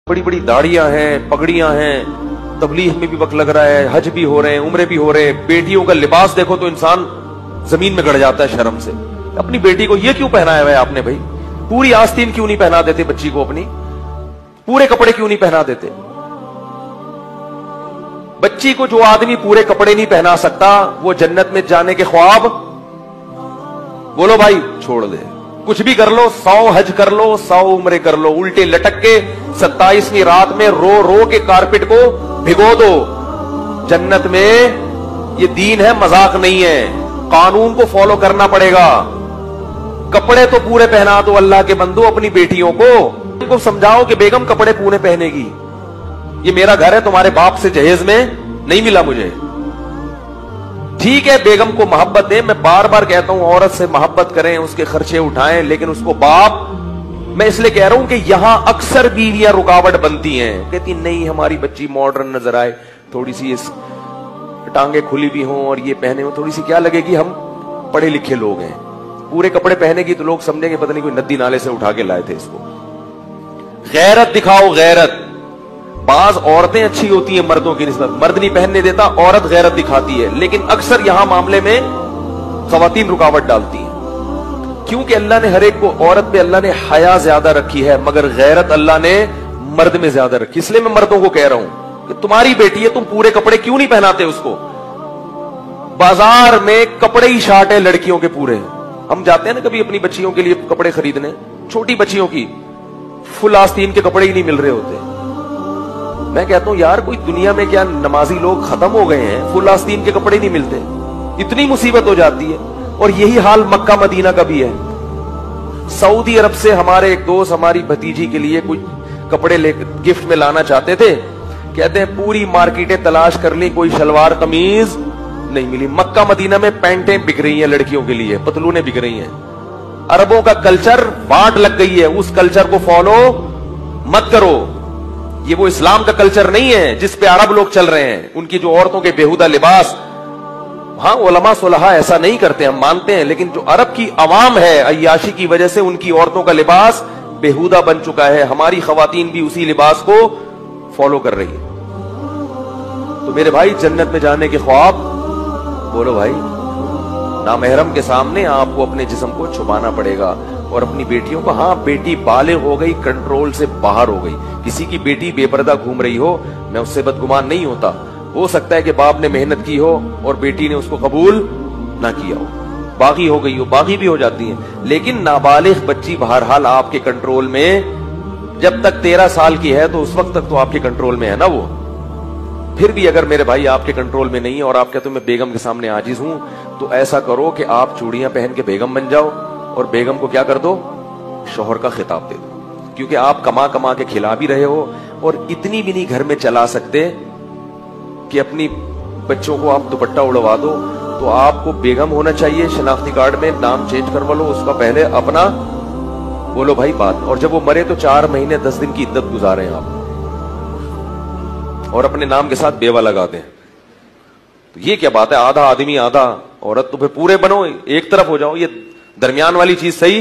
बड़ी बड़ी दाढ़ियां हैं, पगड़ियां हैं, तबलीग में भी वक्त लग रहा है, हज भी हो रहे हैं, उम्रे भी हो रहे हैं। बेटियों का लिबास देखो तो इंसान जमीन में गड़ जाता है शर्म से। अपनी बेटी को ये क्यों पहनाया हुआ है आपने भाई? पूरी आस्तीन क्यों नहीं पहना देते बच्ची को? अपनी पूरे कपड़े क्यों नहीं पहना देते? बच्ची को जो आदमी पूरे कपड़े नहीं पहना सकता वो जन्नत में जाने के ख्वाब, बोलो भाई, छोड़ दे। कुछ भी कर लो, 100 हज कर लो, 100 उम्रे कर लो, उल्टे लटक के 27वीं रात में रो रो के कारपेट को भिगो दो। जन्नत में ये दीन है, मजाक नहीं है। कानून को फॉलो करना पड़ेगा। कपड़े तो पूरे पहना दो अल्लाह के बंदो अपनी बेटियों को। उनको समझाओ कि बेगम कपड़े पूरे पहनेगी। ये मेरा घर है, तुम्हारे बाप से जहेज में नहीं मिला मुझे। ठीक है, बेगम को मोहब्बत दें। मैं बार बार कहता हूं औरत से मोहब्बत करें, उसके खर्चे उठाएं, लेकिन उसको बाप, मैं इसलिए कह रहा हूं कि यहां अक्सर बीवियां रुकावट बनती हैं। कहती नहीं हमारी बच्ची मॉडर्न नजर आए, थोड़ी सी इस टांगे खुली भी हों और ये पहने हो, थोड़ी सी क्या लगेगी हम पढ़े लिखे लोग हैं। पूरे कपड़े पहनेगी तो लोग समझेंगे पता नहीं कोई नदी नाले से उठा के लाए थे इसको। गैरत दिखाओ, गैरत। बाज औरतें अच्छी होती हैं मर्दों की निस्बत, मर्द नहीं पहनने देता, औरत गैरत दिखाती है। लेकिन अक्सर यहां मामले में खवातीन रुकावट डालती हैं, क्योंकि अल्लाह ने हर एक को, औरत पे अल्लाह ने हया ज्यादा रखी है मगर गैरत अल्लाह ने मर्द में ज्यादा रखी। इसलिए मैं मर्दों को कह रहा हूं कि तुम्हारी बेटी है, तुम पूरे कपड़े क्यों नहीं पहनाते उसको? बाजार में कपड़े ही शार्ट है लड़कियों के पूरे। हम जाते हैं ना कभी अपनी बच्चियों के लिए कपड़े खरीदने, छोटी बच्चियों की फुल आस्तीन के कपड़े ही नहीं मिल रहे होते। मैं कहता हूं यार, कोई दुनिया में क्या नमाजी लोग खत्म हो गए हैं? फुल आस्तीन के कपड़े नहीं मिलते, इतनी मुसीबत हो जाती है। और यही हाल मक्का मदीना का भी है। सऊदी अरब से हमारे एक दोस्त हमारी भतीजी के लिए कुछ कपड़े लेकर गिफ्ट में लाना चाहते थे। कहते हैं पूरी मार्केटें तलाश कर ली, कोई शलवार कमीज नहीं मिली। मक्का मदीना में पैंटें बिक रही हैं लड़कियों के लिए, पतलूने बिक रही हैं। अरबों का कल्चर बाट लग गई है, उस कल्चर को फॉलो मत करो। ये वो इस्लाम का कल्चर नहीं है जिस पे अरब लोग चल रहे हैं। उनकी जो औरतों के बेहुदा लिबास, हाँ उलमा सुलहा ऐसा नहीं करते, हम मानते हैं, लेकिन जो अरब की अवाम है अय्याशी की वजह से उनकी औरतों का लिबास बेहुदा बन चुका है। हमारी खवातीन भी उसी लिबास को फॉलो कर रही है। तो मेरे भाई, जन्नत में जाने के ख्वाब, बोलो भाई, नामहरम के सामने आपको अपने जिस्म को छुपाना पड़ेगा। और अपनी बेटियों को, हाँ बेटी बालिग हो गई, कंट्रोल से बाहर हो गई, किसी की बेटी बेपर्दा घूम रही हो, मैं उससे बदगुमान नहीं होता। हो सकता है कि बाप ने मेहनत की हो और बेटी ने उसको कबूल ना किया हो, बागी हो गई हो, बागी भी हो जाती है। लेकिन नाबालिग बच्ची बहरहाल आपके कंट्रोल में, जब तक 13 साल की है तो उस वक्त तक तो आपके कंट्रोल में है ना वो। फिर भी अगर मेरे भाई आपके कंट्रोल में नहीं है और आप कहते हो मैं बेगम के सामने आजिज हूं, तो ऐसा करो कि आप चूड़ियां पहन के बेगम बन जाओ और बेगम को क्या कर दो, शौहर का खिताब दे दो। क्योंकि आप कमा कमा के खिला भी रहे हो और इतनी भी नहीं घर में चला सकते कि अपनी बच्चों को आप दुपट्टा उड़वा दो। तो आपको बेगम होना चाहिए, शनाख्ती कार्ड में नाम चेंज करवा लो उसका, पहले अपना, बोलो भाई बात। और जब वो मरे तो 4 महीने 10 दिन की इद्दत गुजारें आप, और अपने नाम के साथ बेवा लगा दें। तो ये क्या बात है, आधा आदमी आधा औरत? तो फिर पूरे बनो, एक तरफ हो जाओ। ये दरमियान वाली चीज सही